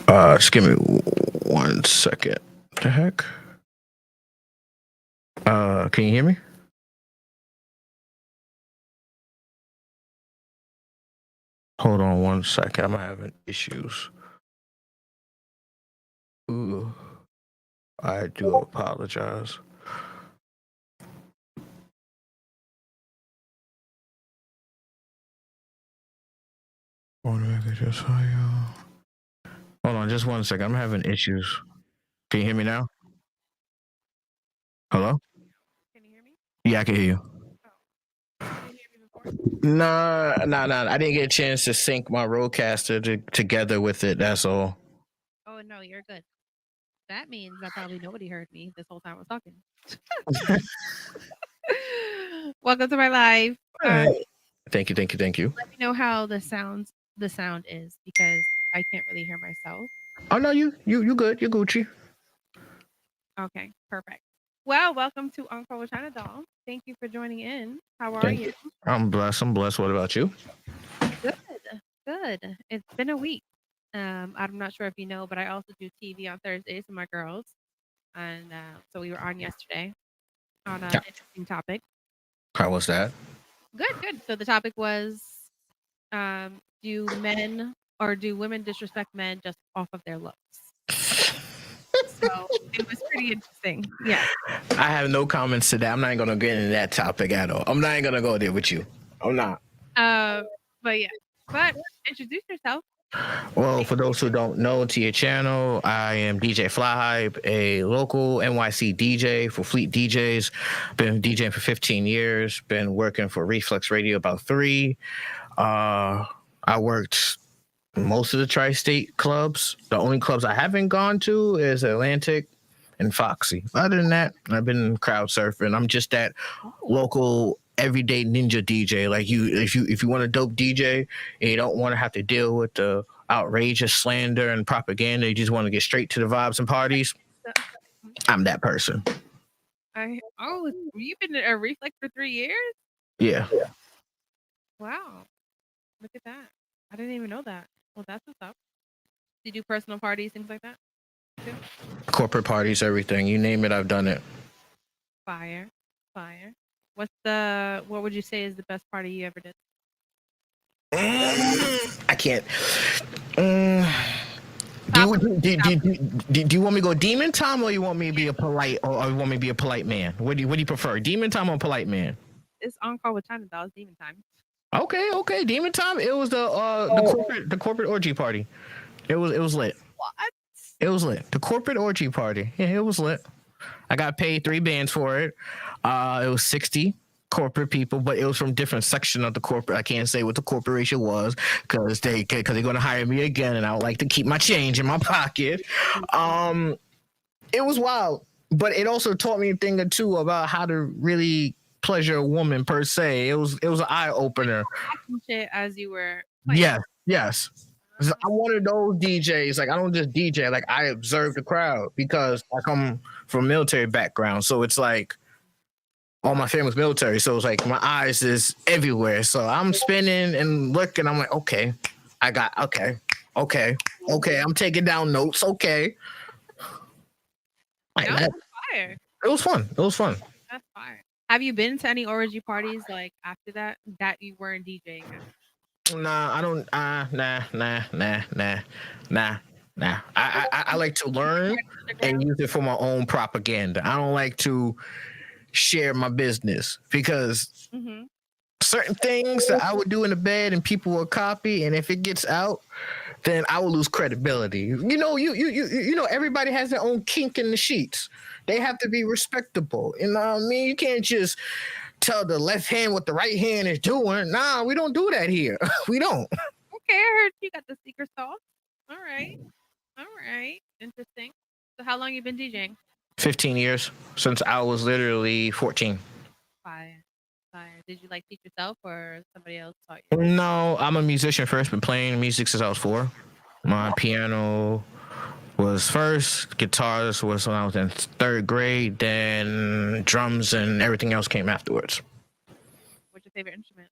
Just give me 1 second. What the heck? Can you hear me? Hold on 1 second. I'm having issues. Ooh, I do apologize. Hold on, just 1 second. I'm having issues. Can you hear me now? Hello? Can you hear me? Yeah, I can hear you. Can you hear me before? Nah. I didn't get a chance to sync my Rodecaster together with it. That's all. Oh no, you're good. That means that probably nobody heard me this whole time I was talking. Welcome to my live. Thank you. Let me know how the sound is because I can't really hear myself. Oh no, you good. You're Gucci. Okay, perfect. Well, welcome to Encore with China Doll. Thank you for joining in. How are Thank you? I'm blessed. What about you? Good. It's been a week. I'm not sure if you know, but I also do TV on Thursdays with my girls, and so we were on yesterday on an interesting topic. How was that? Good. So the topic was, do men or do women disrespect men just off of their looks? So it was pretty interesting. Yeah. I have no comments to that. I'm not even gonna get into that topic at all. I'm not even gonna go there with you. I'm not. But yeah. But introduce yourself. Well, for those who don't know, to your channel, I am DJ Fly Hype, a local NYC DJ for Fleet DJs. Been DJing for 15 years. Been working for Reflex Radio about 3. I worked most of the tri-state clubs. The only clubs I haven't gone to is Atlantic and Foxy. Other than that, I've been crowd surfing. I'm just that local everyday ninja DJ. Like if you want a dope DJ and you don't want to have to deal with the outrageous slander and propaganda, you just want to get straight to the vibes and parties, I'm that person. You've been at Reflex for 3 years? Yeah. Wow. Look at that. I didn't even know that. Well, that's what's up. Do you do personal parties, things like that? Too? Corporate parties, everything. You name it, I've done it. Fire. What would you say is the best party you ever did? I can't. Do you want me to go demon time, or you want me to be a polite, or you want me to be a polite man? What do you prefer, demon time or polite man? It's Encore with China Doll. It's demon time. Okay, demon time. It was the corporate orgy party. It was lit. What? It was lit. The corporate orgy party. Yeah, it was lit. I got paid 3 bands for it. It was 60 corporate people, but it was from different section of the corporate. I can't say what the corporation was because they're going to hire me again, and I would like to keep my change in my pocket. It was wild, but it also taught me a thing or two about how to really pleasure a woman per se. It was an eye opener. Shit as you were. Yes. I'm one of those DJs. Like, I don't just DJ. Like, I observe the crowd because I come from a military background. So it's like all my family's military. So it's like my eyes is everywhere. So I'm spinning and looking. I'm like, okay. I'm taking down notes. Okay. Like, that's fire. It was fun. That's fire. Have you been to any orgy parties like after that you weren't DJing at? Nah, I don't. Nah. I like to learn and use it for my own propaganda. I don't like to share my business because certain things that I would do in the bed and people will copy, and if it gets out, then I will lose credibility. You know, everybody has their own kink in the sheets. They have to be respectable. You know what I mean? You can't just tell the left hand what the right hand is doing. Nah, we don't do that here. We don't. Okay, I heard you got the secret sauce. All right. Interesting. So how long you been DJing? 15 years, since I was literally 14. Fire. Did you teach yourself or somebody else taught you? No, I'm a musician first. Been playing music since I was 4. My piano was first, guitars was when I was in 3rd grade, then drums and everything else came afterwards. What's your favorite instrument?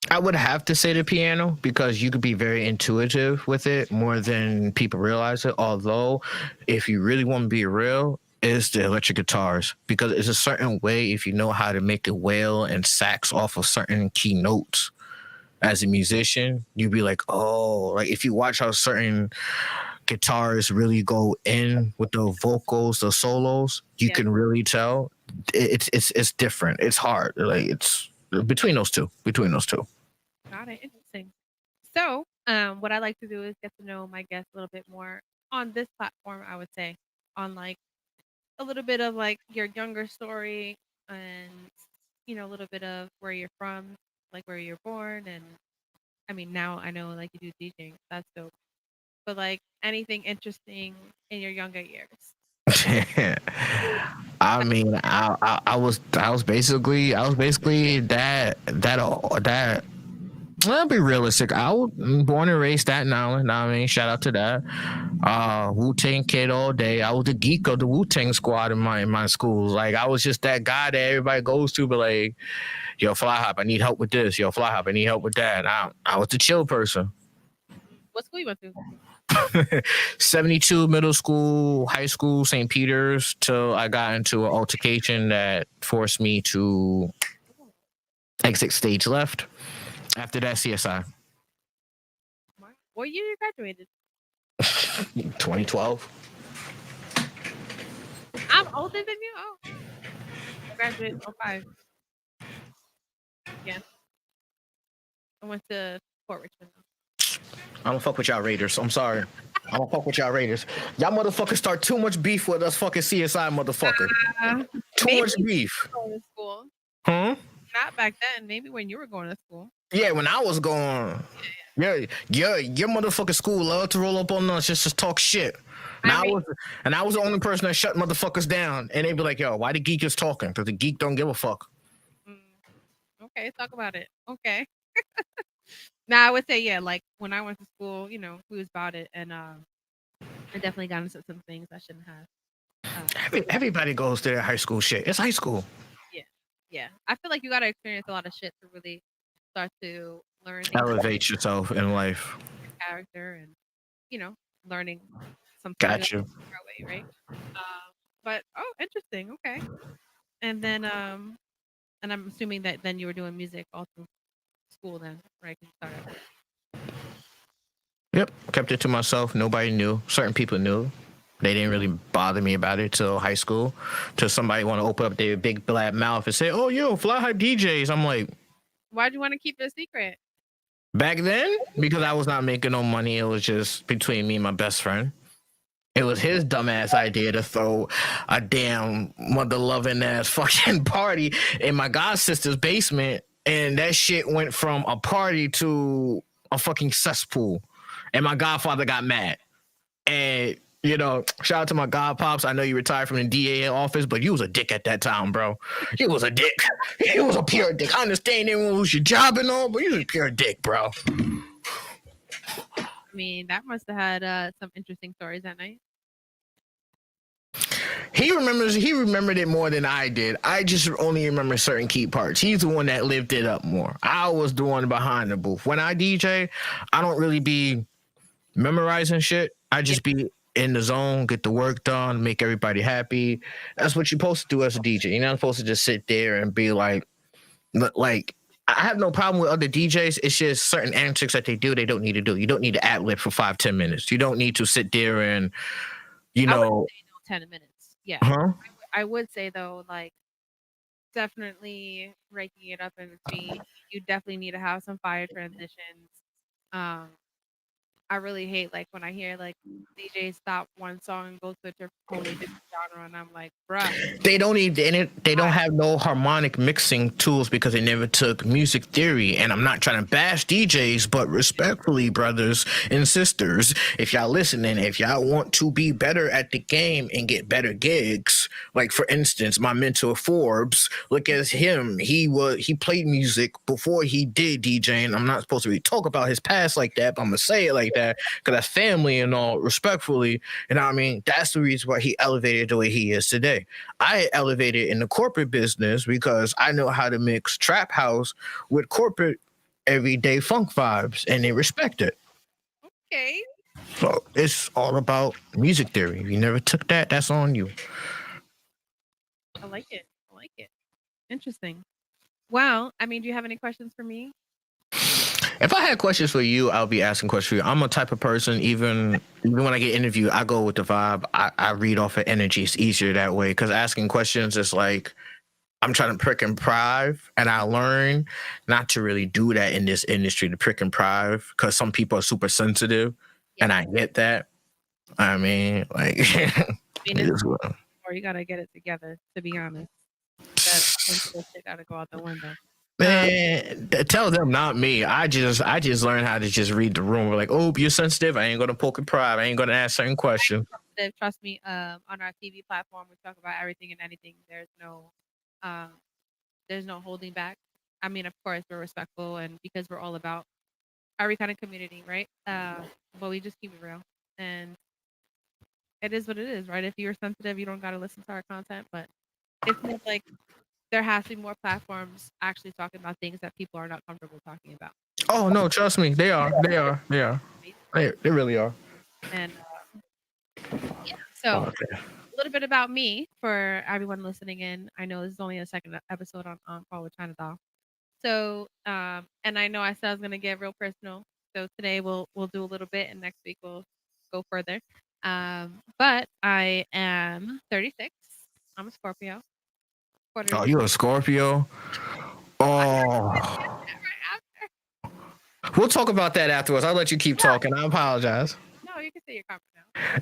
I would have to say the piano because you could be very intuitive with it more than people realize it. Although, if you really want to be real, is the electric guitars because it's a certain way if you know how to make it wail and sax off of certain key notes. As a musician, you'd be like, oh, like if you watch how certain guitarists really go in with the vocals, the solos, you Yeah. can really tell it's different. It's hard. Like it's between those two. Between those two. Got it. Interesting. So, what I like to do is get to know my guests a little bit more on this platform. I would say on like a little bit of like your younger story and a little bit of where you're from, like where you're born, and I mean now I know like you do DJing. That's dope. But like anything interesting in your younger years. I mean, I was basically that. I'll be realistic. I was born and raised Staten Island. Know what I mean, shout out to that. Wu Tang kid all day. I was the geek of the Wu Tang squad in my schools. Like I was just that guy that everybody goes to, but like, yo, Fly Hop, I need help with this. Yo, Fly Hop, I need help with that. I was the chill person. What school you went to? 72 middle school, high school, St. Peter's, till I got into an altercation that forced me to exit stage left. After that, CSI. What year you graduated? 2012. I'm older than you. Oh, I graduated in 05. Yeah, I went to Fort Richmond. I don't fuck with y'all Raiders. I'm sorry. I don't fuck with y'all Raiders. Y'all motherfuckers start too much beef with us fucking CSI motherfucker. Too much beef. Going to school. Huh? Not back then. Maybe when you were going to school. Yeah, when I was going. Yeah, your motherfucking school loved to roll up on us just to talk shit. And I was the only person that shut motherfuckers down. And they'd be like, yo, why the geek is talking? Because the geek don't give a fuck. Okay, talk about it. Okay. Now I would say, yeah, like when I went to school, we was about it, and I definitely got into some things I shouldn't have. Everybody goes to their high school shit. It's high school. Yeah. I feel like you got to experience a lot of shit to really start to learn. Elevate yourself in life. Character and, learning something. Got you. Way, right? But, interesting. Okay. And then, and I'm assuming that then you were doing music all through school then, right? Yep. Kept it to myself. Nobody knew. Certain people knew. They didn't really bother me about it till high school. Till somebody want to open up their big black mouth and say, oh, yo, Fly Hype DJs. I'm like, why'd you want to keep it a secret? Back then, because I was not making no money. It was just between me and my best friend. It was his dumbass idea to throw a damn mother-loving ass fucking party in my god sister's basement. And that shit went from a party to a fucking cesspool. And my godfather got mad. And shout out to my god pops. I know you retired from the DA office, but you was a dick at that time, bro. You was a dick. You was a pure dick. I understand it was your job and all, but you was a pure dick, bro. I mean, that must have had some interesting stories that night. He remembered it more than I did. I just only remember certain key parts. He's the one that lived it up more. I was the one behind the booth. When I DJ, I don't really be memorizing shit. I just be in the zone, get the work done, make everybody happy. That's what you're supposed to do as a DJ. You're not supposed to just sit there and be like I have no problem with other DJs. It's just certain antics that they do, they don't need to do. You don't need to ad lib for 5-10 minutes. You don't need to sit there and, I would say no 10 minutes. Yeah. Huh? I would say though, like definitely breaking it up in between. You definitely need to have some fire transitions. I really hate like when I hear like DJs stop one song and go to a totally different genre, and I'm like, bruh. They don't have no harmonic mixing tools because they never took music theory. And I'm not trying to bash DJs, but respectfully, brothers and sisters, if y'all listening, if y'all want to be better at the game and get better gigs, like for instance, my mentor Forbes, look at him. He played music before he did DJing. I'm not supposed to really talk about his past like that, but I'm gonna say it like that because that's family and all, respectfully. And I mean, that's the reason why he elevated the way he is today. I elevated in the corporate business because I know how to mix trap house with corporate everyday funk vibes, and they respect it. Okay. So it's all about music theory. If you never took that, that's on you. I like it. I like it. Interesting. Well, I mean, do you have any questions for me? If I had questions for you, I'll be asking questions for you. I'm a type of person, even when I get interviewed, I go with the vibe. I read off of energy. It's easier that way because asking questions is like I'm trying to prick and prive, and I learn not to really do that in this industry, to prick and prive, because some people are super sensitive, and I get that. I mean, like, I mean, it it's is what- or you gotta get it together. To be honest, that sensitive shit gotta go out the window. man, tell them, not me. I just learned how to just read the room. We're like, oh, you're sensitive. I ain't gonna poke and prive. I ain't gonna ask certain questions. Trust me. On our TV platform, we talk about everything and anything. Um, there's no holding back. I mean, of course, we're respectful, and because we're all about every kind of community, right? But we just keep it real, and it is what it is, right? If you're sensitive, you don't gotta listen to our content, but it's more like there has to be more platforms actually talking about things that people are not comfortable talking about. Oh no, trust me, they are. They really are. And yeah, so Okay. a little bit about me for everyone listening in. I know this is only a second episode on Call with China Doll. So, and I know I said I was gonna get real personal. So today we'll do a little bit, and next week we'll go further. But I am 36. I'm a Scorpio. Oh, you're a Scorpio. Oh, we'll talk about that afterwards. I'll let you keep talking. I apologize. No, you can say your comment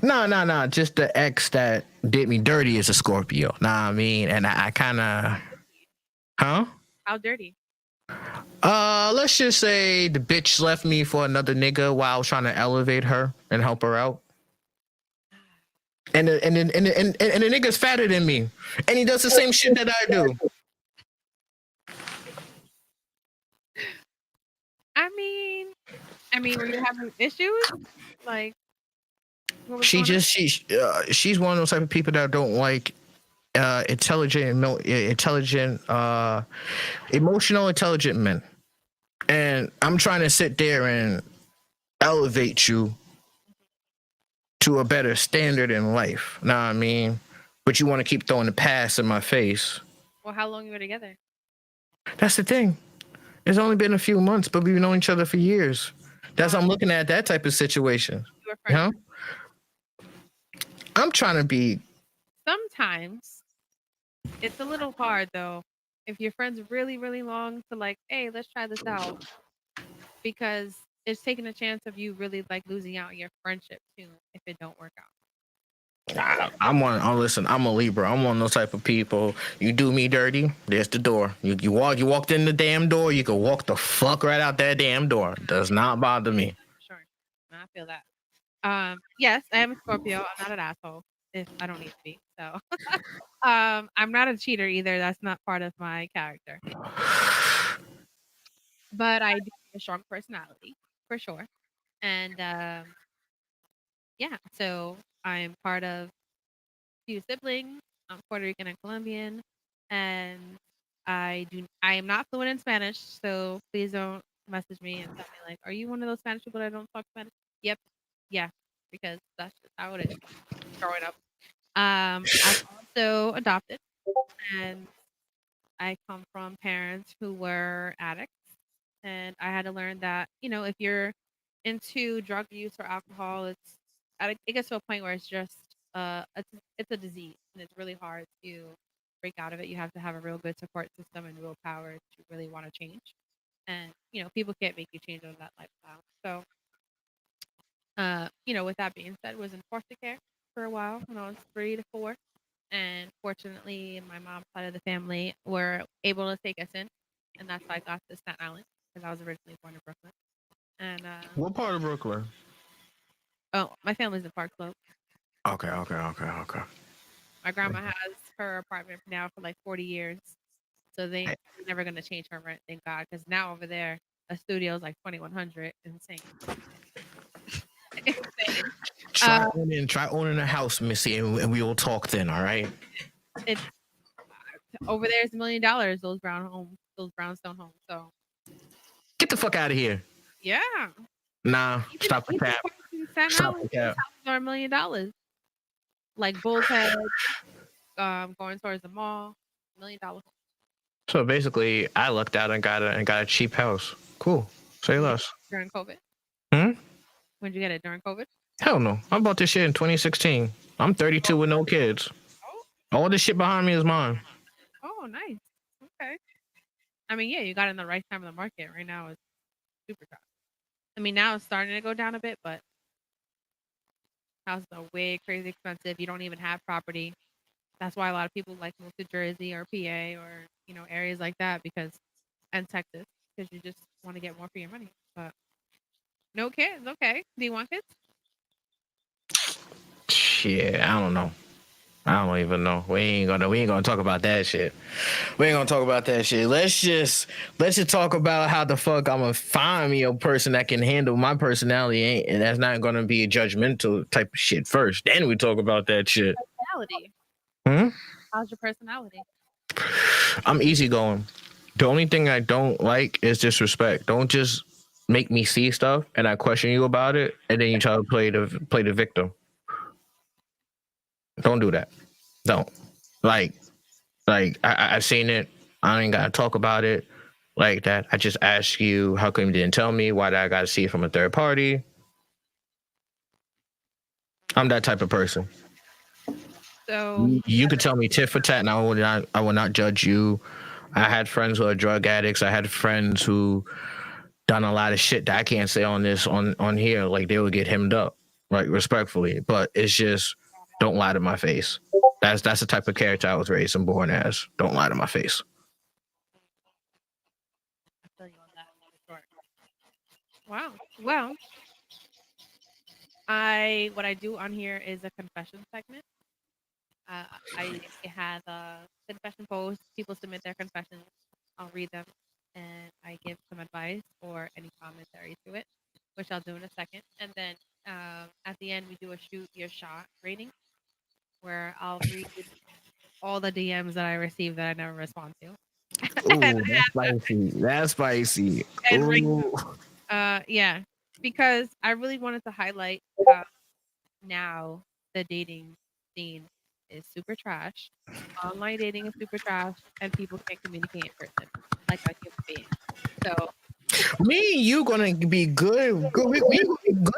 now. No. Just the ex that did me dirty is a Scorpio. Nah, I mean, and I kind of, huh? How dirty? Let's just say the bitch left me for another nigga while I was trying to elevate her and help her out. And the nigga's fatter than me, and he does the same shit that I do. I mean, were you having issues? Like, what was She going on? just she's one of those type of people that don't like emotional, intelligent men. And I'm trying to sit there and elevate you to a better standard in life. Know what I mean? But you want to keep throwing the past in my face. Well, how long you were together? That's the thing. It's only been a few months, but we've known each other for years. That's how I'm looking at that type of situation. You were friends. I'm trying to be. Sometimes it's a little hard though. If your friends really, really long to like, hey, let's try this out, because it's taking a chance of you really like losing out on your friendship too if it don't work out. Listen, I'm a Libra. I'm one of those type of people. You do me dirty, there's the door. You walked in the damn door, you can walk the fuck right out that damn door. Does not bother me. Sure. I feel that. Yes, I am a Scorpio. I'm not an asshole if I don't need to be. So I'm not a cheater either. That's not part of my character. But I do have a strong personality for sure. And yeah, so I'm part of few siblings. I'm Puerto Rican and Colombian, and I am not fluent in Spanish, so please don't message me and tell me like, are you one of those Spanish people that don't talk Spanish? Yep, yeah, because that's just how it is growing up. I'm also adopted, and I come from parents who were addicts, and I had to learn that if you're into drug use or alcohol, it gets to a point where it's just it's a disease, and it's really hard to break out of it. You have to have a real good support system and willpower to really want to change. And people can't make you change on that lifestyle. So, with that being said, was in foster care for a while when I was 3 to 4, and fortunately, my mom's side of the family were able to take us in, and that's how I got to Staten Island because I was originally born in Brooklyn. And What part of Brooklyn? oh, my family's in Park Slope. Okay. My grandma has her apartment now for like 40 years, so they're never gonna change her rent, thank God. Because now over there, a studio is like 2,100. Insane. Insane. Try owning a house, Missy, and we will talk then. All right. It's over there is $1 million. Those brownstone homes. So Get the fuck out of here. Yeah. Nah, stop the cap. Stop the cap. Are $1 million. Like Bull's Head, going towards the mall, $1 million. So basically, I lucked out and got a cheap house. Cool. Say less. During COVID. Hmm. When did you get it? During COVID? Hell no. I bought this shit in 2016. I'm 32 with no kids. All this shit behind me is mine. Oh, nice. Okay. I mean, yeah, you got it in the right time of the market. Right now, it's super tough. I mean, now it's starting to go down a bit, but houses are way crazy expensive. You don't even have property. That's why a lot of people like move to Jersey or PA or, you know, areas like that and Texas, because you just want to get more for your money. But no kids. Okay. Do you want kids? Shit, I don't know. I don't even know. We ain't gonna talk about that shit. Let's just talk about how the fuck I'm gonna find me a person that can handle my personality, and that's not gonna be a judgmental type of shit first. Then we talk about that shit. Personality. How's your personality? I'm easygoing. The only thing I don't like is disrespect. Don't just make me see stuff and I question you about it, and then you try to play the victim. Don't do that. Don't. Like I've seen it. I ain't gotta talk about it like that. I just ask you, how come you didn't tell me? Why did I gotta see it from a third party? I'm that type of person. So you could tell me tit for tat, and I will not judge you. I had friends who are drug addicts. I had friends who done a lot of shit that I can't say on here. Like, they would get hemmed up, like, respectfully. But it's just, don't lie to my face. That's the type of character I was raised and born as. Don't lie to my face. I feel you on that. Wow. Well, what I do on here is a confession segment. I have a confession post. People submit their confessions. I'll read them, and I give some advice or any commentary to it, which I'll do in a second. And then at the end, we do a shoot your shot rating, where I'll read all the DMs that I receive that I never respond to. Ooh, that's spicy. That's spicy. Ooh. Yeah, because I really wanted to highlight now the dating scene is super trash. Online dating is super trash, and people can't communicate in person like a human being. So me and you gonna be good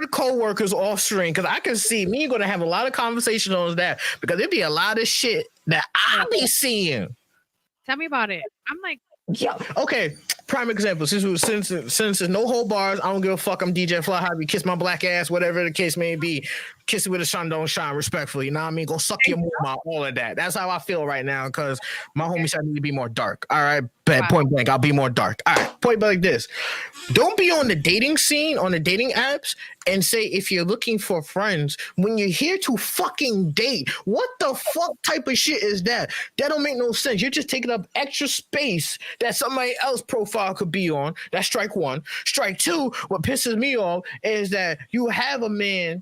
co-workers off screen, because I can see me gonna have a lot of conversations on that, because there'd be a lot of shit that I'll be seeing. Tell me about it. I'm like, yeah, okay. Prime example, since there's no whole bars, I don't give a fuck. I'm DJ Fly High. You kiss my black ass, whatever the case may be. Kiss it with a shine, don't shine, respectfully. You know what I mean? Go suck your mama, all of that. That's how I feel right now, because my homies I need to be more dark. All right, point blank, I'll be more dark. All right, point blank this. Don't be on the dating scene, on the dating apps, and say if you're looking for friends when you're here to fucking date. What the fuck type of shit is that? That don't make no sense. You're just taking up extra space that somebody else's profile could be on. That's strike one. Strike two, what pisses me off is that you have a man.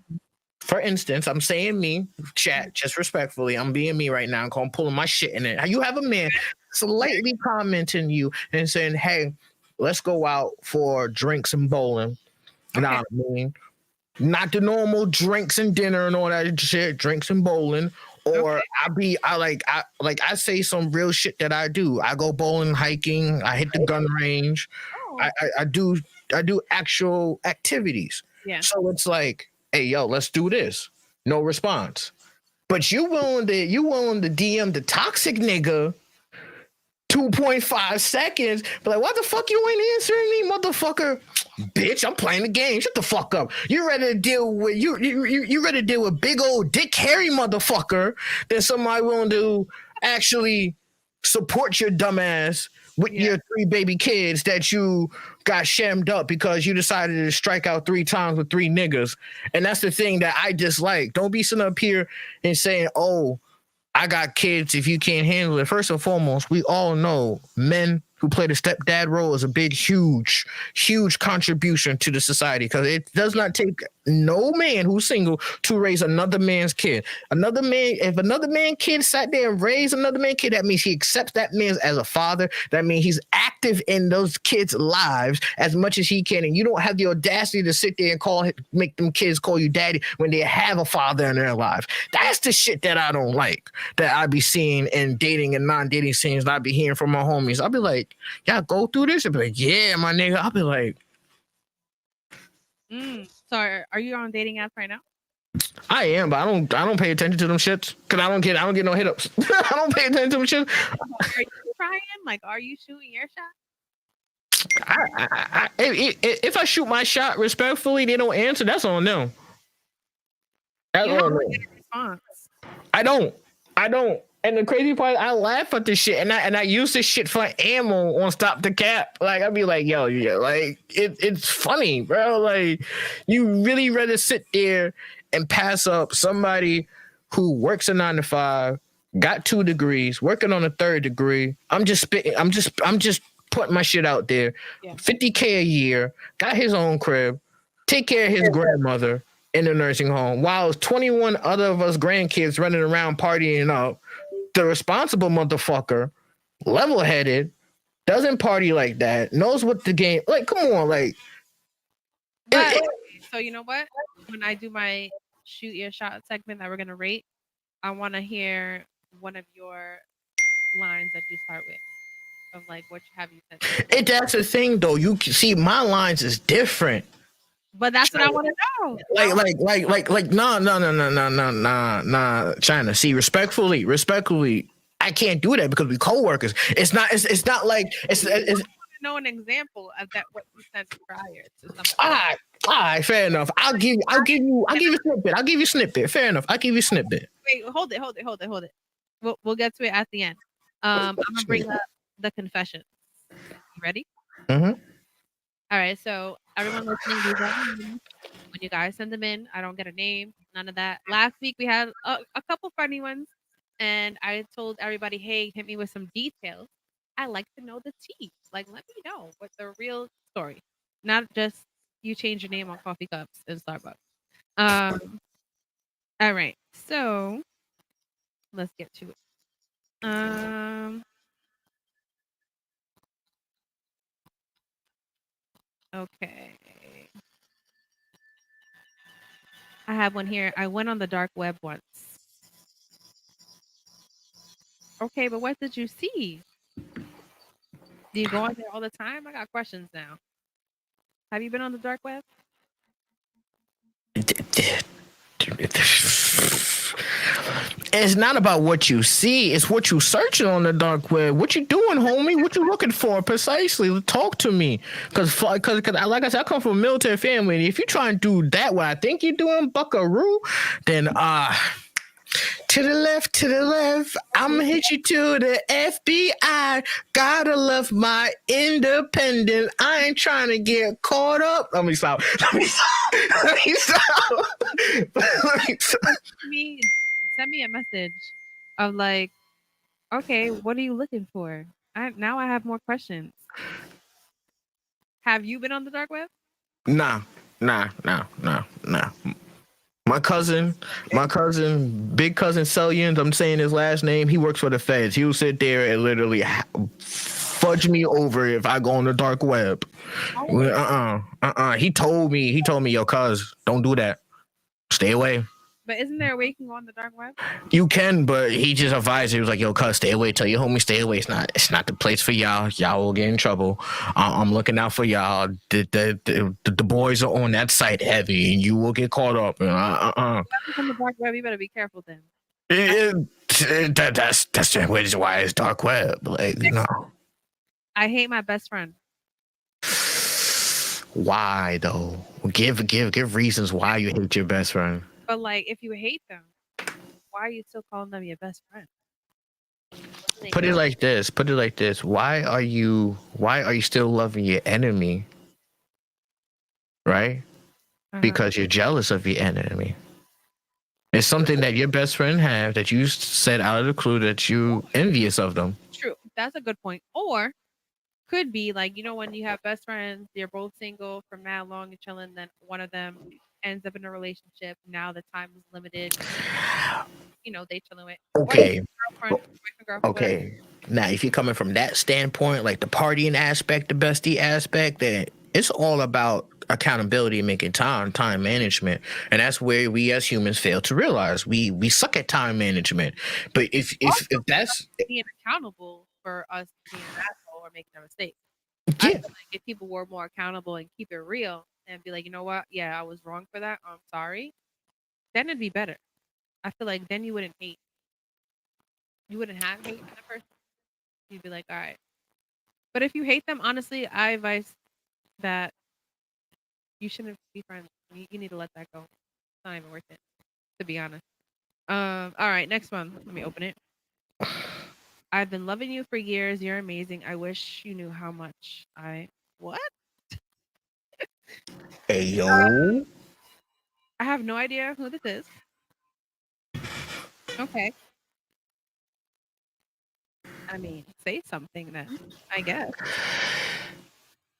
For instance, I'm saying me, chat, just respectfully, I'm being me right now. I'm pulling my shit in it. You have a man slightly commenting you and saying, hey, let's go out for drinks and bowling. You know what I mean? Not the normal drinks and dinner and all that shit, drinks and bowling. Or I say some real shit that I do. I go bowling, hiking, I hit the gun range. I do actual activities. Yeah. So it's like, hey, yo, let's do this. No response. But you willing to DM the toxic nigga 2.5 seconds, but like, what the fuck you ain't answering me, motherfucker? Bitch, I'm playing the game. Shut the fuck up. You ready to deal with you ready to deal with big old dick hairy motherfucker than somebody willing to actually support your dumb ass with your 3 baby kids that you got shammed up because you decided to strike out 3 times with 3 niggas. And that's the thing that I dislike. Don't be sitting up here and saying, oh, I got kids if you can't handle it. First and foremost, we all know men who play the stepdad role is a big, huge contribution to the society, because it does not take no man who's single to raise another man's kid. If another man kid sat there and raised another man kid, that means he accepts that man as a father. That means he's acting active in those kids' lives as much as he can, and you don't have the audacity to sit there and make them kids call you daddy when they have a father in their life. That's the shit that I don't like, that I be seeing in dating and non-dating scenes that I be hearing from my homies. I'll be like, y'all go through this? I'll be like, yeah, my nigga. I'll be like, So are you on dating apps right now? I am, but I don't pay attention to them shits because I don't get no hit ups. I don't pay attention to them shit. Are you trying? Like, are you shooting your shot? If I shoot my shot respectfully, they don't answer. That's on them. That's on them. Response. I don't. And the crazy part, I laugh at this shit, and I use this shit for ammo on Stop the Cap. Like, I'd be like, yo, yeah, like it's funny, bro. Like, you really rather sit there and pass up somebody who works a 9 to 5, got 2 degrees, working on a 3rd degree. I'm just spitting. I'm just putting my shit out there. Yeah. $50K a year, got his own crib, take care of his grandmother in the nursing home, while 21 other of us grandkids running around partying up. The responsible motherfucker, level-headed, doesn't party like that, knows what the game. Like, come on, like. So you know what? When I do my shoot your shot segment that we're gonna rate, I want to hear one of your lines that you start with, of like what have you said. That's the thing, though. You can see my lines is different. But that's what I want to know. Like, nah, China. See, respectfully, I can't do that because we co-workers. It's not like it's I want to know an example of that, what you said prior to something. All right, fair enough. I'll give you a snippet. I'll give you a snippet. Fair enough. I'll give you a snippet. Wait, hold it. We'll get to it at the end. I'm gonna bring up the confessions. You ready? Mm-hmm. All right, so everyone listening, when you guys send them in, I don't get a name, none of that. Last week we had a couple funny ones, and I told everybody, hey, hit me with some details. I like to know the tea. Like, let me know what the real story, not just you change your name on coffee cups in Starbucks. All right, so let's get to it. Okay. I have one here. I went on the dark web once. Okay, but what did you see? Do you go on there all the time? I got questions now. Have you been on the dark web? It's not about what you see, it's what you searching on the dark web. What you doing, homie? What you looking for precisely? Talk to me. Cause like I said, I come from a military family, and if you try and do that what I think you're doing, buckaroo, then to the left, I'ma hit you to the FBI. Gotta love my independent. I ain't trying to get caught up. Let me stop. Send me a message of like, okay, what are you looking for? Now I have more questions. Have you been on the dark web? Nah. My cousin, big cousin Sellians, I'm saying his last name, he works for the feds. He will sit there and literally fudge me over if I go on the dark web. He told me, yo, cuz, don't do that. Stay away. But isn't there a way you can go on the dark web? You can, but he just advised. He was like, "Yo, cuz, stay away. Tell your homie, stay away. It's not the place for y'all. Y'all will get in trouble. I'm looking out for y'all. The boys are on that site heavy, and you will get caught up." On the dark web, you better be careful then. That's the reason why it's dark web. Like, you know. I hate my best friend. Why though? Give reasons why you hate your best friend. But like, if you hate them, why are you still calling them your best friend? Put it like this. Why are you still loving your enemy? Right? Because you're jealous of your enemy. It's something that your best friend have that you said out of the clue that you envious of them. True. That's a good point. Or could be like, you know, when you have best friends, they're both single for mad long and chilling, then one of them ends up in a relationship. Now the time is limited. You know, they chilling with. Okay. Girlfriend, okay. Now, if you're coming from that standpoint, like the partying aspect, the bestie aspect, then it's all about accountability and making time management. And that's where we as humans fail to realize we suck at time management. But if that's being accountable for us being an asshole or making a mistake. I yeah, feel like if people were more accountable and keep it real and be like, you know what? Yeah, I was wrong for that. I'm sorry. Then it'd be better. I feel like then you wouldn't hate. You wouldn't have hate for the person. You'd be like, all right. But if you hate them, honestly, I advise that you shouldn't be friends. You need to let that go. It's not even worth it, to be honest. All right, next one. Let me open it. I've been loving you for years. You're amazing. I wish you knew how much I what? hey yo, I have no idea who this is. Okay. I mean, say something then, I guess.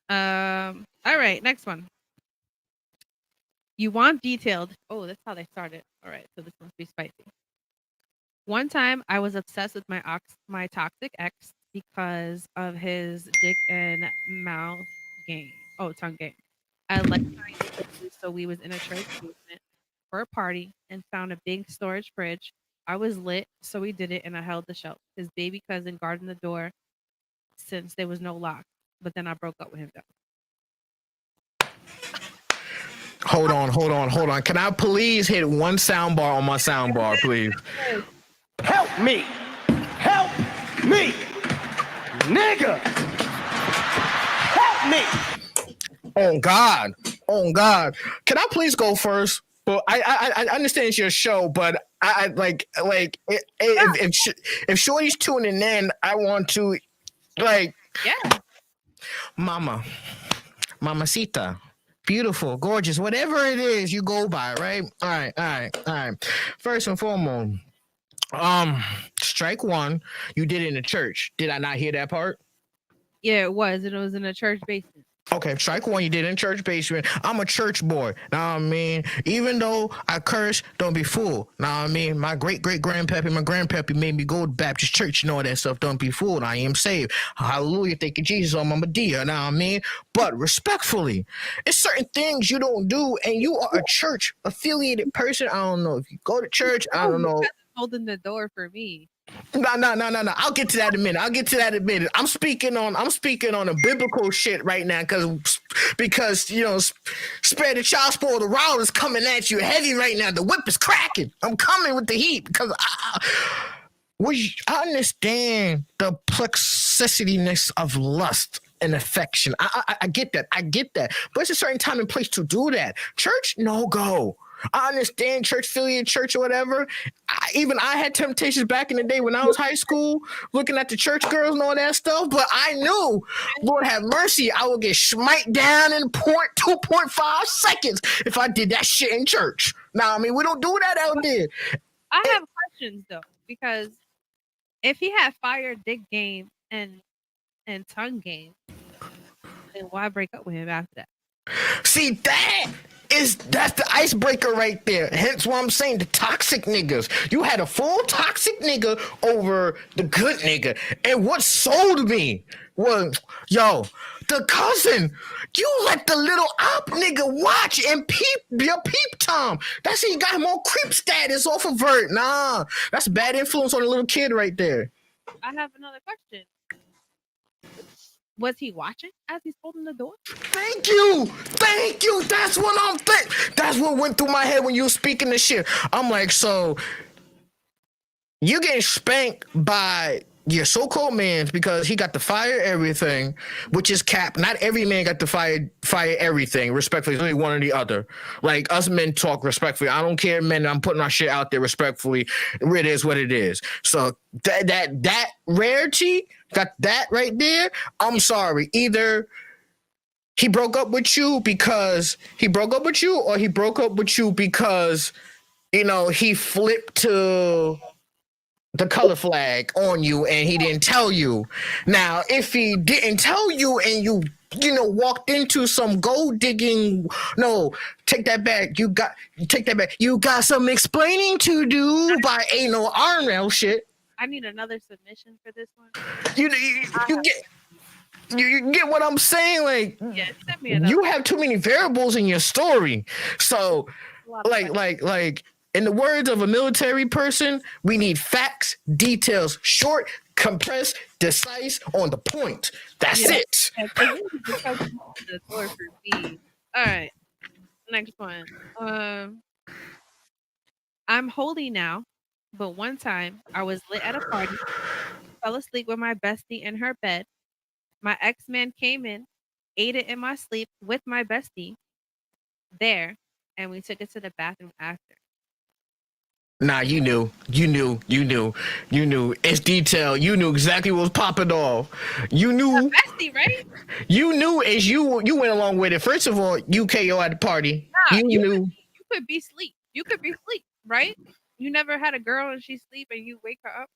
All right, next one. You want detailed. Oh, that's how they started. All right, so this must be spicy. One time I was obsessed with my toxic ex because of his dick and mouth game. Oh, tongue game. I liked trying to do, so we was in a church basement for a party and found a big storage fridge. I was lit, so we did it and I held the shelf. His baby cousin guarding the door since there was no lock. But then I broke up with him though. hold on. Can I please hit one sound bar on my sound bar, please? Help me! Help me! Nigga! Help me! Oh God! Can I please go first? Well, I understand it's your show, but I like if Shorty's tuning in, I want to like Yeah. Mamacita, beautiful, gorgeous, whatever it is you go by, right? All right. First and foremost, strike one, you did it in the church. Did I not hear that part? Yeah, it was. And it was in a church basement. Okay, strike one, you did it in church basement. I'm a church boy. Now I mean, even though I curse, don't be fooled. Now I mean, my great grandpappy, my grandpappy made me go to Baptist church and all that stuff. Don't be fooled. I am saved. Hallelujah. Thank you, Jesus, on my Medea. Now I mean, but respectfully, it's certain things you don't do, and you are a church affiliated person. I don't know if you go to church. I don't know. Holding the door for me. No. I'll get to that in a minute. I'm speaking on a biblical shit right now because you know, spare the child spoil the rod is coming at you heavy right now. The whip is cracking. I'm coming with the heat because I understand the plexicityness of lust and affection. I get that. But it's a certain time and place to do that. Church, no go. I understand church affiliate church or whatever. I had temptations back in the day when I was high school, looking at the church girls and all that stuff. But I knew, Lord have mercy, I would get smite down in 2.5 seconds if I did that shit in church. Now, I mean, we don't do that out there. I have questions though, because if he had fire dick game and tongue game, then why break up with him after that? See, that's the icebreaker right there. Hence why I'm saying the toxic niggas. You had a full toxic nigga over the good nigga. And what sold me was, yo, the cousin. You let the little op nigga watch and peep your peep Tom. That's how you got him on creep status off of Vert. Nah, that's a bad influence on the little kid right there. I have another question. Was he watching as he's holding the door? Thank you. That's what I'm thinking. That's what went through my head when you were speaking this shit. I'm like, so you getting spanked by your so-called man because he got to fire everything, which is cap. Not every man got to fire everything. Respectfully, it's only one or the other. Like us men talk respectfully. I don't care, men. I'm putting our shit out there respectfully. It is what it is. So that rarity. Got that right there. I'm sorry. Either he broke up with you because he broke up with you, or he broke up with you because, you know, he flipped to the color flag on you and he didn't tell you. Now, if he didn't tell you and you walked into some gold digging, no, take that back. You got some explaining to do by anal RNL shit. I need another submission for this one. You get what I'm saying? Like, Yeah, send me another. you have too many variables in your story. So, A lot of questions. like, in the words of a military person, we need facts, details, short, compressed, concise, on the point. That's Yeah. it. Yeah, 'cause this is the question to the door for me. All right, next one. I'm holy now, but one time I was lit at a party, fell asleep with my bestie in her bed. My ex-man came in, ate it in my sleep with my bestie there, and we took it to the bathroom after. Nah, you knew. It's detail. You knew exactly what was popping off. You knew. Bestie, right? You knew as you went along with it. First of all, you KO at the party. Nah, You knew. you could be sleep. You could be sleep, right? You never had a girl and she sleep and you wake her up.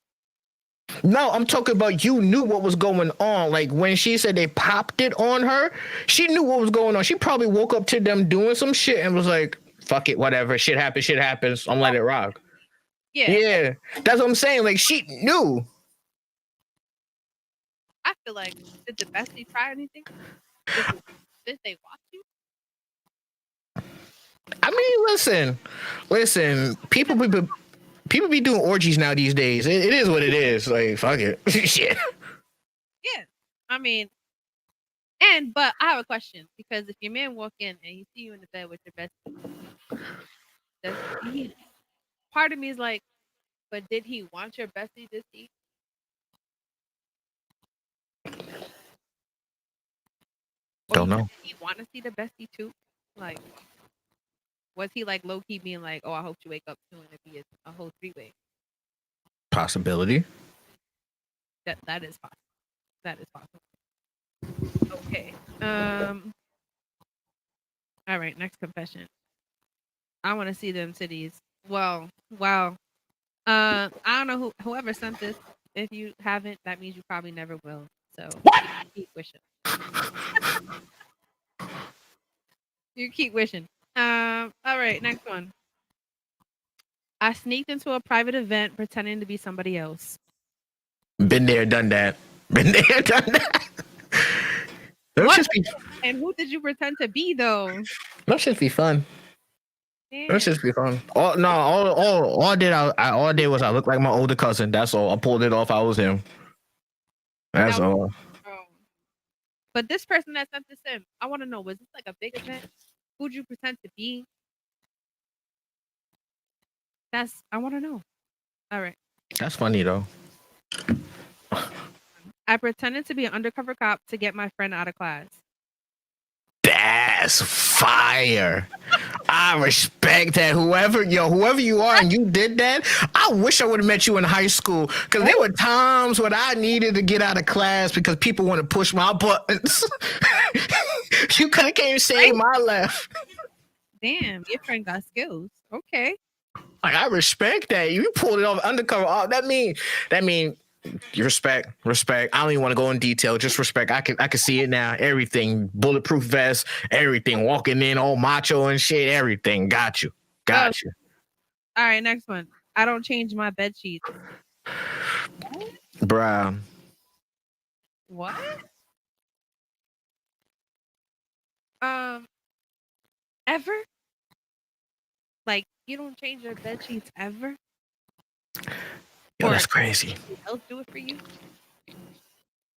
No, I'm talking about you knew what was going on. Like when she said they popped it on her, she knew what was going on. She probably woke up to them doing some shit and was like, fuck it, whatever. Shit happens. I'm letting it rock. Yeah. That's what I'm saying. Like she knew. I feel like, did the bestie try anything? Did they watch you? I mean, listen. People be doing orgies now these days. It is what it is. Like fuck it. Shit. Yeah. I mean, but I have a question because if your man walk in and he see you in the bed with your bestie, part of me is like, but did he want your bestie to see? Don't know. Did he want to see the bestie too? Like, was he like low key being like, oh, I hope you wake up soon and be a whole 3-way? Possibility. That is possible. That is possible. Okay. All right. Next confession. I want to see them titties. Well, wow. I don't know whoever sent this. If you haven't, that means you probably never will. So keep wishing. You keep wishing. All right, next one. I sneaked into a private event pretending to be somebody else. Been there, done that. Been there, done that. And who did you pretend to be though? Those should be fun. Damn. Those should be fun. All I did was I looked like my older cousin. That's all. I pulled it off. I was him. That's all. But this person that sent this in, I want to know, was this like a big event? Who'd you pretend to be? I want to know. All right. That's funny though. I pretended to be an undercover cop to get my friend out of class. That's fire. I respect that. Whoever you are and you did that, I wish I would have met you in high school because there were times when I needed to get out of class because people want to push my buttons. You could have came save my life. Damn, your friend got skills. Okay. Like, I respect that. You pulled it off undercover. Oh, that mean you respect. I don't even want to go in detail. Just respect. I can see it now. Everything, bulletproof vest, everything. Walking in all macho and shit. Everything. Got you. All right, next one. I don't change my bed sheets. Bruh. What? Ever? Like you don't change your bed sheets ever? Yo, that's crazy. Else do it for you?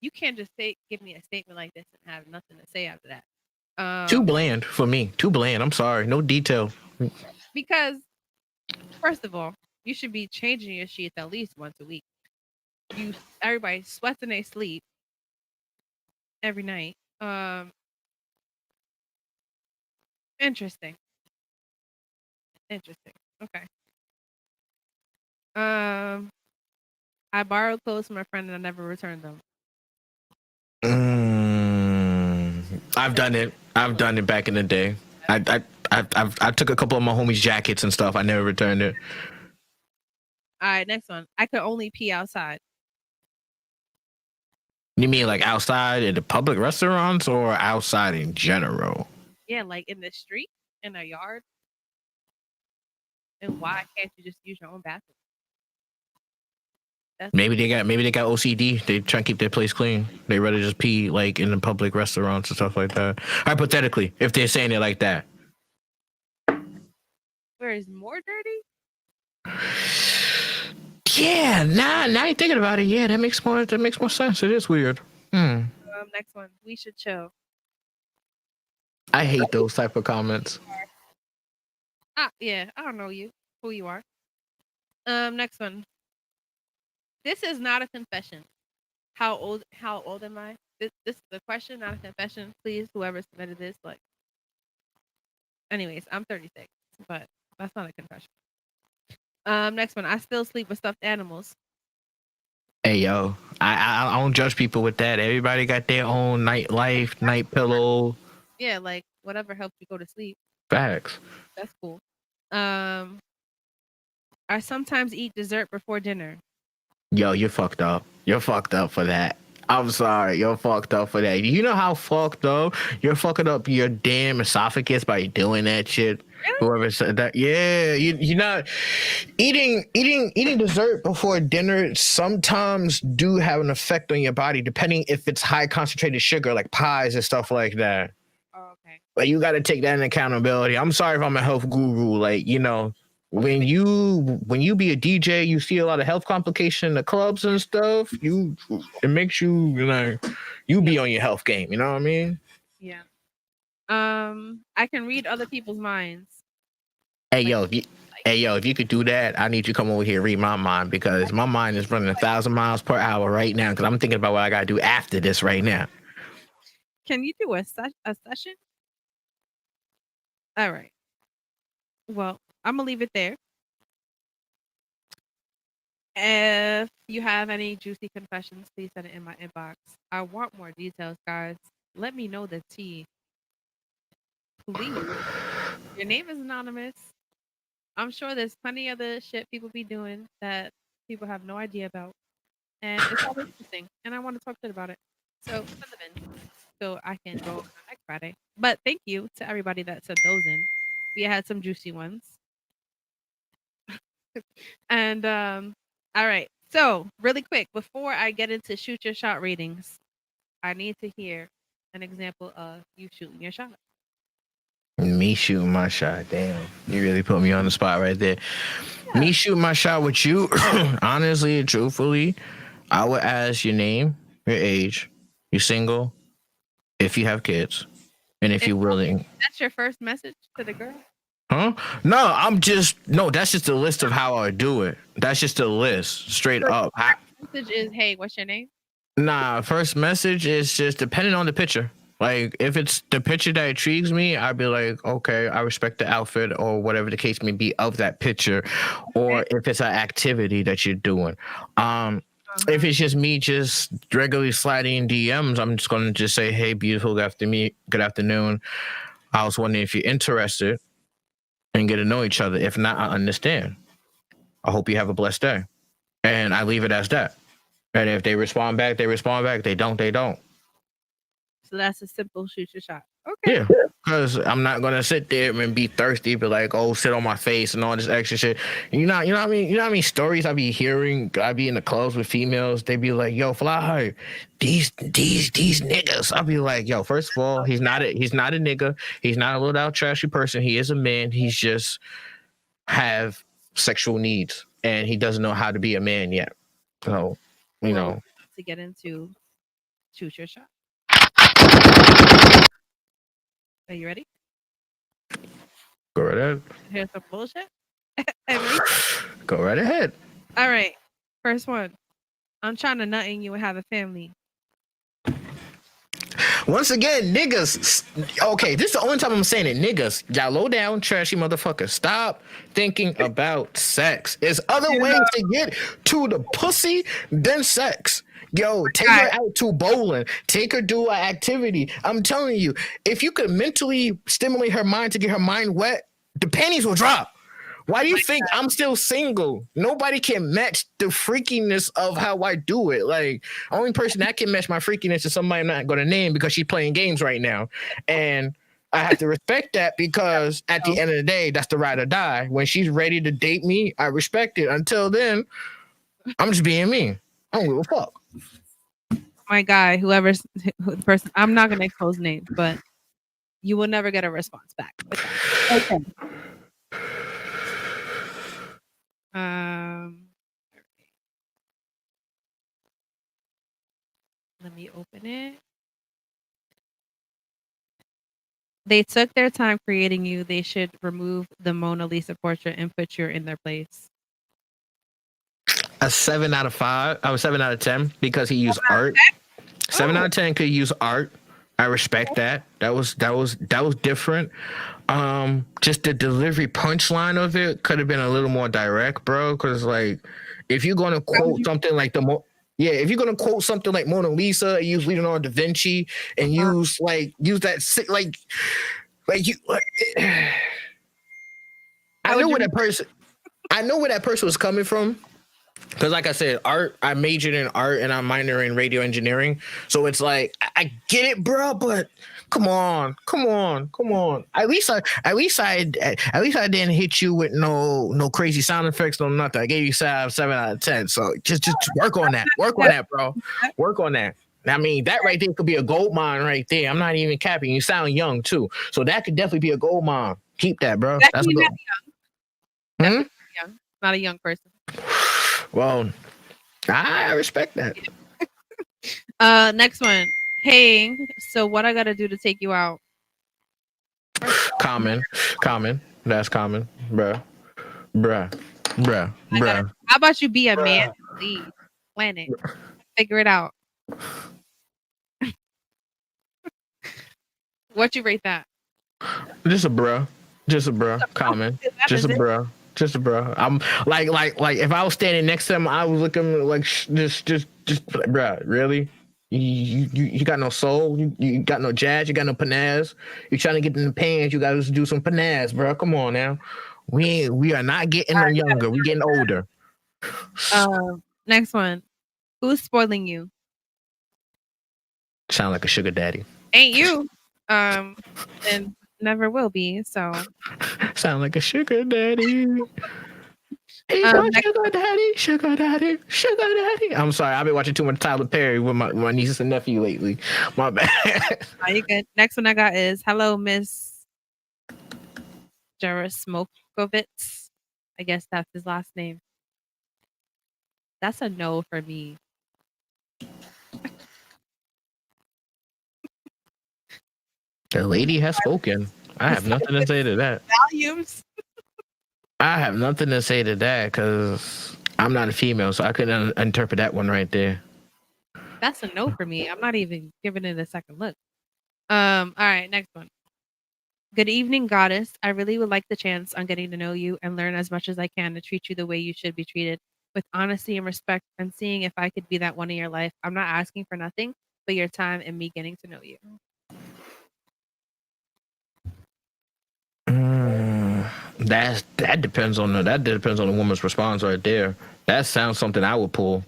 You can't just give me a statement like this and have nothing to say after that. Too bland for me. Too bland. I'm sorry. No detail. Because first of all, you should be changing your sheets at least once a week. Everybody sweats in their sleep every night. Interesting. Okay. I borrowed clothes from a friend and I never returned them. I've done it back in the day. I took a couple of my homies' jackets and stuff. I never returned it. All right, next one. I could only pee outside. You mean like outside at the public restaurants or outside in general? Yeah, like in the street, in a yard. And why can't you just use your own bathroom? Maybe they got OCD. They try and keep their place clean. They rather just pee like in the public restaurants and stuff like that. Hypothetically, if they're saying it like that. Where is more dirty? Yeah, now you're thinking about it. Yeah, that makes more sense. It is weird. Next one. We should chill. I hate those type of comments. Yeah, I don't know who you are. Next one. This is not a confession. How old am I? This is a question, not a confession. Please, whoever submitted this, like. Anyways, I'm 36, but that's not a confession. Next one. I still sleep with stuffed animals. Hey yo, I don't judge people with that. Everybody got their own night life, night pillow. Yeah, like whatever helps you go to sleep. Facts. That's cool. I sometimes eat dessert before dinner. Yo, you're fucked up. You're fucked up for that. I'm sorry. You're fucked up for that. You know how fucked up? You're fucking up your damn esophagus by doing that shit. Really? Whoever said that. Yeah, you're not eating dessert before dinner sometimes do have an effect on your body, depending if it's high concentrated sugar, like pies and stuff like that. Oh, okay. But you got to take that in accountability. I'm sorry if I'm a health guru. Like, you know, when you be a DJ, you see a lot of health complication in the clubs and stuff. It makes you be on your health game. You know what I mean? Yeah. I can read other people's minds. Hey yo, if you could do that, I need you to come over here and read my mind, because my mind is running 1,000 miles per hour right now. Because I'm thinking about what I gotta do after this right now. Can you do a session? All right. Well, I'm gonna leave it there. If you have any juicy confessions, please send it in my inbox. I want more details, guys. Let me know the tea. Please. Your name is anonymous. I'm sure there's plenty of other shit people be doing that people have no idea about. And it's all interesting. And I want to talk shit about it. So send them in so I can go on next Friday. But thank you to everybody that sent those in. We had some juicy ones. And all right. So really quick, before I get into shoot your shot ratings, I need to hear an example of you shooting your shot. Me shooting my shot. Damn, you really put me on the spot right there. Yeah. Me shooting my shot with you, honestly and truthfully, I would ask your name, your age, you single, if you have kids, and if you're willing. That's your first message to the girl? Huh? No, that's just a list of how I do it. That's just a list, straight up. Message is, hey, what's your name? Nah, first message is just depending on the picture. Like, if it's the picture that intrigues me, I'd be like, okay, I respect the outfit or whatever the case may be of that picture. Okay. Or if it's an activity that you're doing. If it's just me just regularly sliding in DMs, I'm just going to just say, hey, beautiful, good afternoon. I was wondering if you're interested and get to know each other. If not, I understand. I hope you have a blessed day. And I leave it as that. And if they respond back, they respond back. They don't, they don't. So that's a simple shoot your shot. Okay. Yeah, because I'm not gonna sit there and be thirsty, but like, oh, sit on my face and all this extra shit. You know what I mean? You know how many stories I be hearing? I be in the clubs with females. They be like, yo, Fly Hype, these niggas. I'll be like, yo, first of all, he's not a nigga. He's not a little out trashy person. He is a man. He's just have sexual needs and he doesn't know how to be a man yet. So, you know. To get into shoot your shot. Are you ready? Go right ahead. Here's some bullshit. Go right ahead. All right. First one. I'm trying to nut in you and have a family. Once again, niggas. Okay, this is the only time I'm saying it. Niggas, y'all low down, trashy motherfuckers. Stop thinking about sex. There's other ways to get to the pussy than sex. Yo, take her out to bowling. Take her do an activity. I'm telling you, if you could mentally stimulate her mind to get her mind wet, the panties will drop. Why do you think I'm still single? Nobody can match the freakiness of how I do it. Like, only person that can match my freakiness is somebody I'm not going to name because she's playing games right now. And I have to respect that because at the end of the day, that's the ride or die. When she's ready to date me, I respect it. Until then, I'm just being me. I don't give a fuck. My guy, whoever's the person, I'm not gonna expose names, but you will never get a response back. Okay. Let me open it. They took their time creating you. They should remove the Mona Lisa portrait and put you in their place. A 7 out of 5. I was 7 out of 10 because he used art. 7 out of 10 could use art. I respect that. That was different. Just the delivery punchline of it could have been a little more direct, bro. Because like, if you're gonna quote something like if you're gonna quote something like Mona Lisa, use Leonardo da Vinci, and use that like you. I know where that person was coming from. Because like I said, art, I majored in art and I'm minoring in radio engineering. So it's like, I get it, bro, but come on. At least I didn't hit you with no crazy sound effects, no nothing. I gave you 7 out of 10. So just work on that. Work on that, bro. Work on that. I mean, that right there could be a gold mine right there. I'm not even capping. You sound young too. So that could definitely be a gold mine. Keep that, bro. That's good. Young. Not a young person. Well, I respect that. Next one. Hey, so what I gotta do to take you out? Common. That's common, bruh. How about you be a man and leave? Plan it. Figure it out. What you rate that? Just a bruh. Common. Just a bruh. I'm like if I was standing next to him, I was looking like just bruh, really? You got no soul, you got no jazz, you got no panaz. You trying to get in the pants, you gotta do some panaz, bro. Come on now. We are not getting no younger, we're getting older. Next one. Who's spoiling you? Sound like a sugar daddy. Ain't you. And never will be, so sound like a sugar daddy. Hey, sugar daddy. I'm sorry, I've been watching too much Tyler Perry with my nieces and nephew lately. My bad. Are you good? Next one I got is hello, Miss Jarosmokovitz. I guess that's his last name. That's a no for me. The lady has spoken. I have nothing to say to that. Volumes. I have nothing to say to that because I'm not a female, so I couldn't interpret that one right there. That's a no for me. I'm not even giving it a second look. All right, next one. Good evening, goddess. I really would like the chance on getting to know you and learn as much as I can to treat you the way you should be treated, with honesty and respect, and seeing if I could be that one in your life. I'm not asking for nothing but your time and me getting to know you. That depends on the woman's response right there. That sounds something I would pull,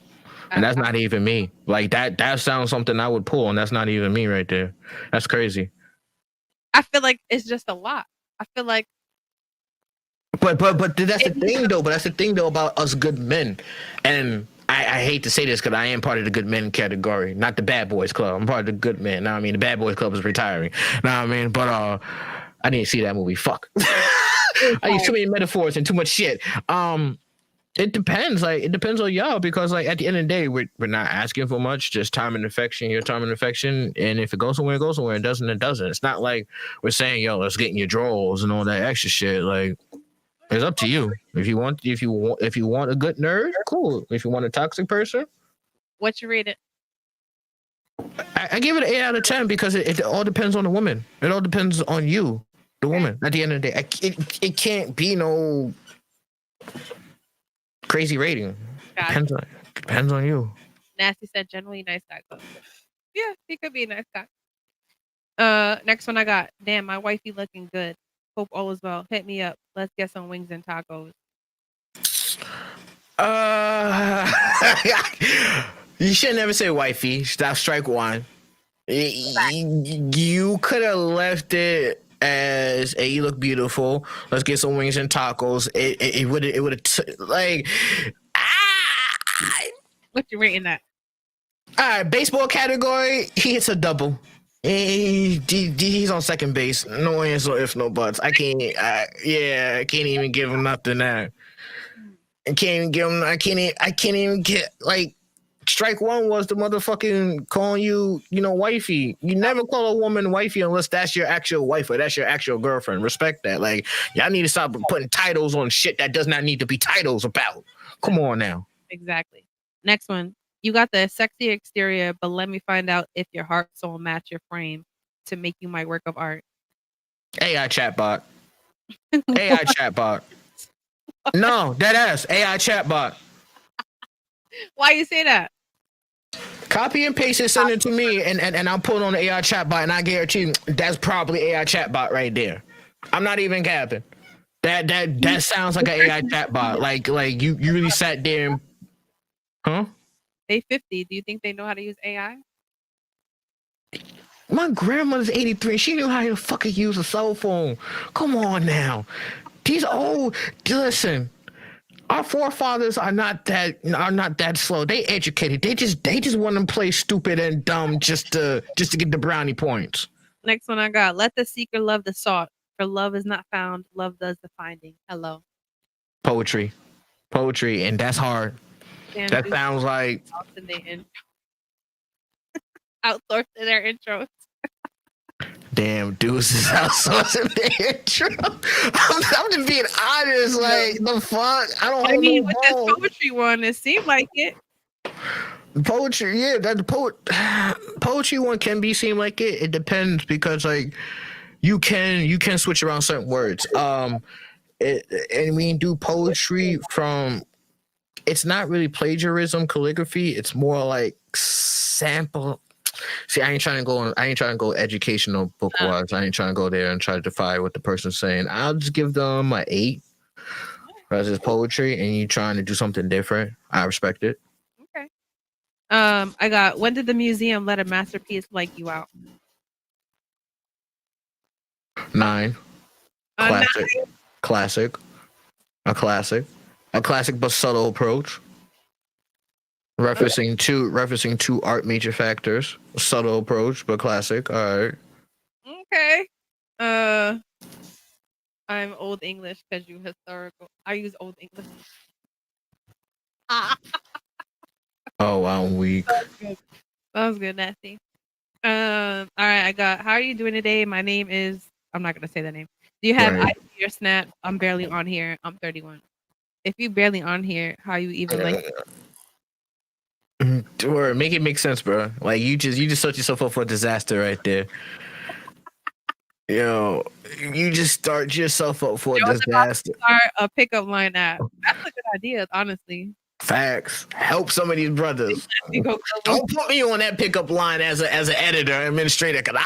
and that's not even me. Like that sounds something I would pull, and that's not even me right there. That's crazy. I feel like it's just a lot. I feel like, but that's the thing though. But that's the thing though about us good men, and I hate to say this because I am part of the good men category, not the bad boys club. I'm part of the good men. Now I mean the bad boys club is retiring. Now I mean, but I didn't see that movie. Fuck. I use too many metaphors and too much shit. It depends. Like it depends on y'all because like at the end of the day, we're not asking for much. Just time and affection. Your time and affection. And if it goes somewhere, it goes somewhere. It doesn't. It doesn't. It's not like we're saying, yo, let's get in your drawers and all that extra shit. Like it's up to you. If you want a good nerd, cool. If you want a toxic person, what you rate it? I give it an 8 out of 10 because it all depends on the woman. It all depends on you. The woman at the end of the day, it can't be no crazy rating. Depends on you. Nasty said generally nice guy. Yeah, he could be a nice guy. Next one I got. Damn, my wifey looking good. Hope all is well. Hit me up. Let's get some wings and tacos. You should never say wifey. Stop. Strike one. You could have left it as hey, you look beautiful. Let's get some wings and tacos. It would have like What you rating that? All right, baseball category. He hits a double. He's on second base. No answer, no if, no buts. I can't even give him nothing there. I can't even give him. I can't even get like. Strike one was the motherfucking calling you, wifey. You never call a woman wifey unless that's your actual wife or that's your actual girlfriend. Respect that. Like, y'all need to stop putting titles on shit that does not need to be titles about. Come on now. Exactly. Next one. You got the sexy exterior, but let me find out if your heart soul match your frame to make you my work of art. AI chatbot. AI chatbot. No, dead ass. AI chatbot. Why you say that? Copy and paste it, send it to me, and I'll put it on the AI chatbot, and I guarantee you that's probably AI chatbot right there. I'm not even capping. That sounds like an AI chatbot. Like you really sat there and, huh? They 50. Do you think they know how to use AI? My grandmother's 83. She knew how to fucking use a cell phone. Come on now. These old, listen. Our forefathers are not that slow. They educated. They just want to play stupid and dumb just to get the brownie points. Next one I got. Let the seeker love the sought. For love is not found. Love does the finding. Hello. Poetry, and that's hard. Damn, That sounds like outsourcing their intros. Damn, dudes is outsourcing the intro. I'm just being honest. Like, the fuck? I don't. I mean, with this poetry one, it seemed like it. Poetry, yeah, that poetry one can seem like it. It depends because like you can switch around certain words. And we do poetry from. It's not really plagiarism, calligraphy. It's more like sample. See, I ain't trying to go educational book wise. I ain't trying to go there and try to defy what the person's saying. I'll just give them an 8. Because it's poetry and you trying to do something different. I respect it. Okay. I got, when did the museum let a masterpiece like you out? 9. Classic. 9? Classic. A classic but subtle approach. Referencing two art major factors. Subtle approach, but classic. All right. Okay. I'm old English because you historical. I use old English. Oh, wow, I'm weak. That was good, nasty. All right, I got, how are you doing today? My name is, I'm not gonna say that name. Do you have IG or Snap? I'm barely on here. I'm 31. If you barely on here, how you even like? Or make it make sense, bro. Like you just set yourself up for a disaster right there. Yo, you just start yourself up for a disaster. Start a pickup line app. That's a good idea, honestly. Facts. Help some of these brothers. Don't put me on that pickup line as an editor, administrator, because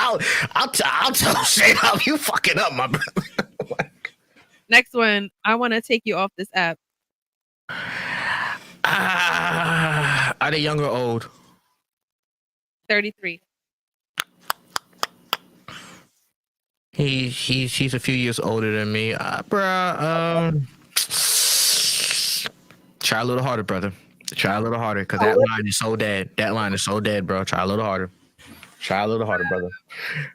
I'll tell straight up you fucking up, my brother. Next one, I want to take you off this app. Are they young or old? 33. He's a few years older than me, bruh. Try a little harder, brother. Try a little harder, cause that line is so dead. That line is so dead, bro. Try a little harder. Try a little harder, brother.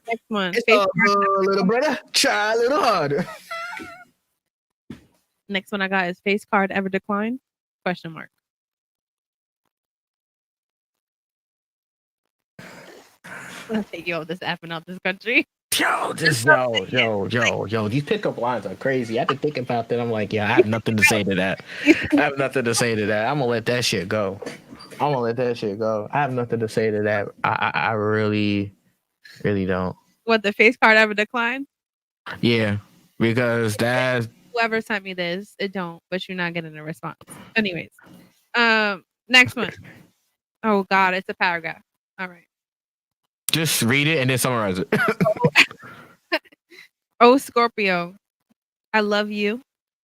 Next one, it's all good, little brother. Try a little harder. Next one I got is face card ever declined? Question mark. Let's take you off this app and out this country. Yo, these pickup lines are crazy. I have to think about that. I'm like, yeah, I have nothing to say to that. I'm gonna let that shit go. I have nothing to say to that. I really don't. What, the face card ever declined? Yeah, because that whoever sent me this, it don't, but you're not getting a response. Anyways, next one. Oh God, it's a paragraph. All right. Just read it and then summarize it. Oh, Scorpio, I love you.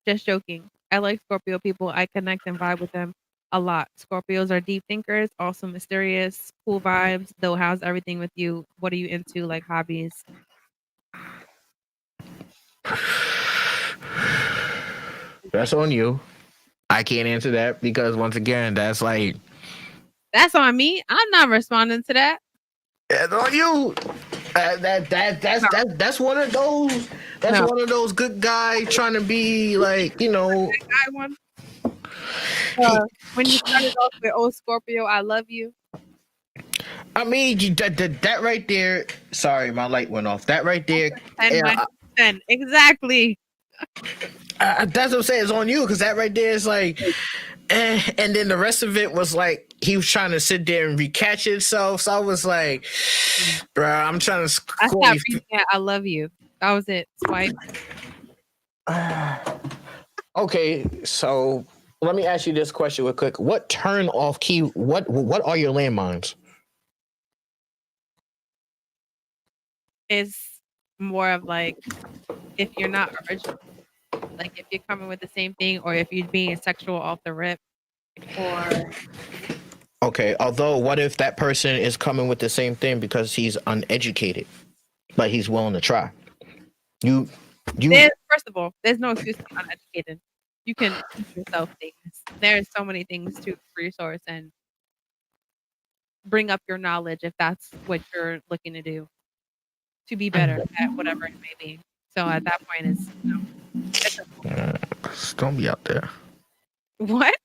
Just joking. I like Scorpio people. I connect and vibe with them a lot. Scorpios are deep thinkers, also mysterious, cool vibes. Though, how's everything with you? What are you into, like hobbies? That's on you. I can't answer that because once again, that's like That's on me. I'm not responding to that. It's on you. That's one of those. That's No. one of those good guy trying to be like, I one. When you started off with "Oh Scorpio, I love you." I mean, that right there. Sorry, my light went off. That right there. 10 Yeah, minus 10. Exactly. that's what I'm saying. It's on you because that right there is like, and then the rest of it was like he was trying to sit there and recatch itself. So I was like, bro, I'm trying to I score stopped reading it. I love you. That was it. Swipe. Okay, so let me ask you this question real quick. What turn off key? What are your landmines? Is more of like if you're not original, like if you're coming with the same thing, or if you're being sexual off the rip, or Okay, although what if that person is coming with the same thing because he's uneducated, but he's willing to try? You first of all, there's no excuse to be uneducated. You can teach yourself things. There's so many things to resource and bring up your knowledge if that's what you're looking to do to be better at whatever it may be. So at that point, don't be out there. what?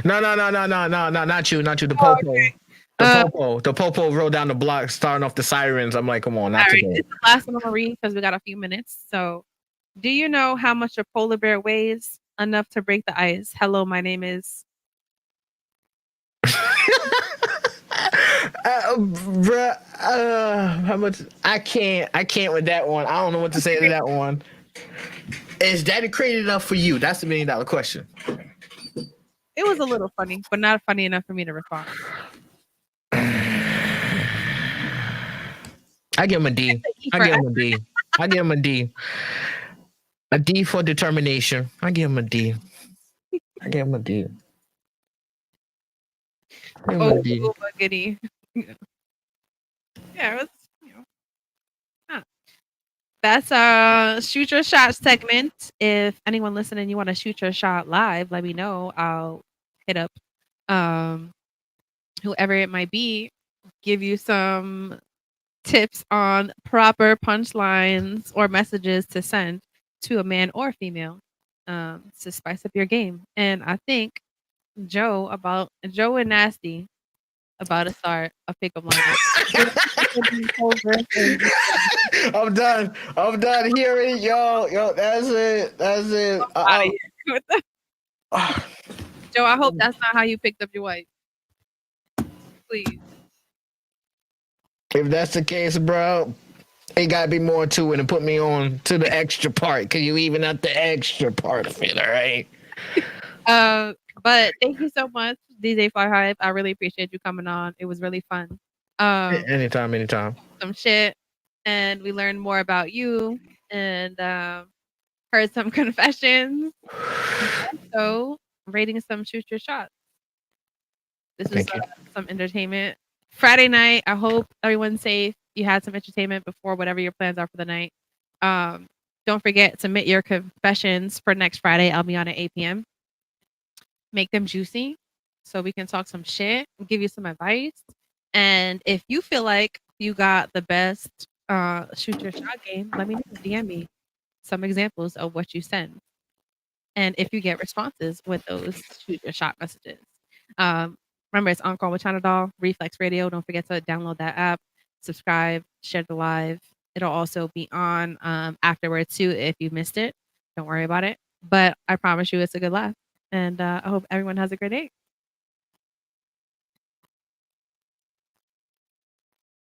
No, not you, The Oh, popo. okay. The popo rolled down the block, starting off the sirens. I'm like, come on, not All right, today. this is the last one I'm gonna read because we got a few minutes. So, do you know how much a polar bear weighs? Enough to break the ice. Hello, my name is. Bruh, how much? I can't with that one. I don't know what to say to that one. Is that created enough for you? That's the $1 million question. It was a little funny, but not funny enough for me to respond. I give him a D. I give him a D. I give him a D. A D for determination. I give him a D. I give him a D. Oh, goody. Yeah, it was. That's shoot your shot segment. If anyone listening, you want to shoot your shot live, let me know. I'll hit up whoever it might be, give you some tips on proper punchlines or messages to send to a man or female to spice up your game. And I think Joe and Nasty about to start a pickup line. I'm done hearing yo. That's it. Joe, I hope that's not how you picked up your wife. Please. If that's the case, bro, it gotta be more to it and put me on to the extra part because you even out the extra part of it, all right? But thank you so much, DJ Fly Hype. I really appreciate you coming on. It was really fun. Anytime. Some shit, and we learned more about you and heard some confessions. So rating some shoot your shots. This was some entertainment. Friday night. I hope everyone's safe. You had some entertainment before whatever your plans are for the night. Don't forget to submit your confessions for next Friday. I'll be on at 8 p.m. Make them juicy so we can talk some shit, give you some advice. And if you feel like you got the best shoot your shot game, let me know. DM me some examples of what you send. And if you get responses with those shoot your shot messages. Remember, it's On Call with China Doll, Reflex Radio. Don't forget to download that app, subscribe, share the live. It'll also be on afterwards too if you missed it. Don't worry about it. But I promise you it's a good laugh. And I hope everyone has a great day.